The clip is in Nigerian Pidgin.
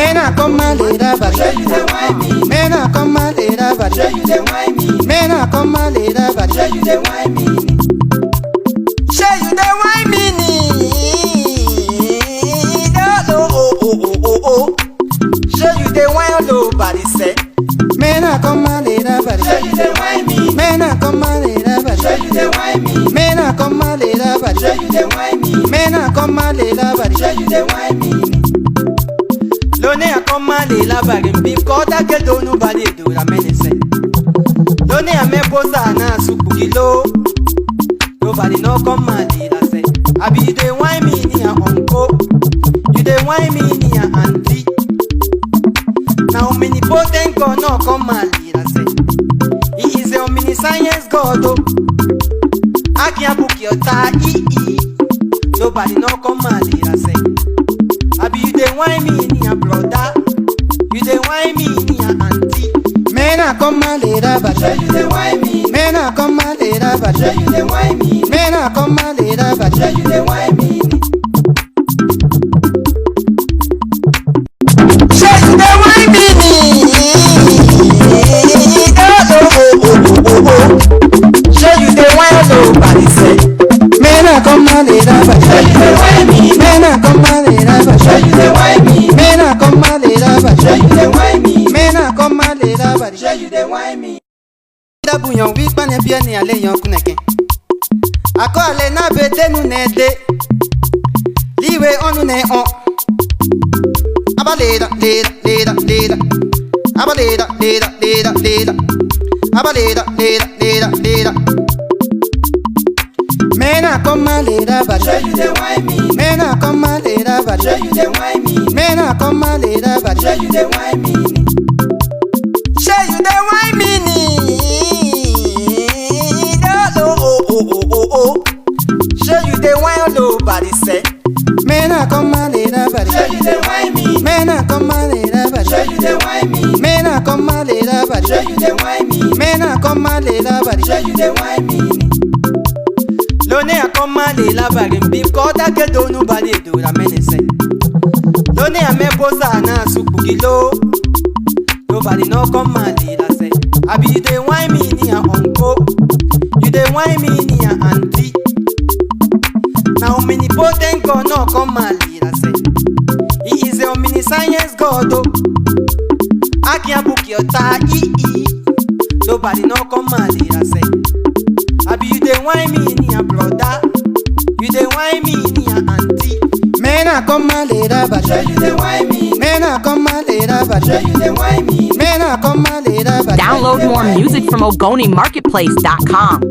Men a come a lera body. Sure you dey whine me. Men a come a lera body. Sure you dey whine me. Men a come a lera body. Sure you dey whine me. Sure you dey whine me ni. Oh. Sure you dey whine low body say. Men a come a lera body. Sure you dey whine me. Men a come a lera body. Sure you dey whine me. Men a come a lera body. Sure you dey whine me. Men a come a lera body. Sure you dey whine me. Lone a come a lera body. Bikoda ke do nobody do la menese. Lone a me posa na suku kilo. Nobody no come a lera say. Abi you dey whine me ni a uncle. You dey whine me ni a auntie. Now omnipotent God no come a lera say. He is a omniscience God. Oh. I can't book your tie. Nobody no come a lera say. Abi you dey whine me ni a brother. You dey whine me ni a auntie. Men a come a lera body. Sure you dey whine me. Men a come a lera body. Sure you dey whine me. Men a come a lera body. Sure you dey whine me. Sure you dey whine me ni. Oh. Sure you dey whine nobody say. Men a come a lera body. Sure you dey whine me. Men a come a lera body. Sure you dey whine me. Men a come a lera body. Sure you dey whine me. Men a come a lera body. Sure you dey whine me. Da bouillon oui pas ne bien ni aller yon kuneke. Ako ale na bete nu ne de. Liwe onu ne on. Abaleda leda. Abaleda leda. Abaleda leda. Men a come a lera body. Sure you dey whine me. Men a come a lera body. Sure you dey whine me. Men a come a lera body. Sure you dey whine me. Sure you dey whine me ni. Oh. Sure you dey whine nobody say. Men a come a lera body. Sure you dey whine me. Men a come a lera body. Sure you dey whine me. Men a come a lera body. Sure you dey whine me. Men a come a lera body. Sure you dey whine me. Lone a come a lera body. Bikoda ke do nobody do la menese. Lone a me posa na suku kilo. Nobody no come a lera say. Abi you dey whine me ni a uncle. You dey whine me ni a auntie. Now omnipotent God no come a lera say. He is a omniscience God. Oh. I can't book your tie. Nobody no come a lera say. Abi you dey whine me ni a brother. You dey whine me ni a auntie. Men a come a lera body. Sure you dey whine me. Men a come a lera body. Sure you dey whine me. Men a come a lera body. Download more music from OgoniMarketplace.com.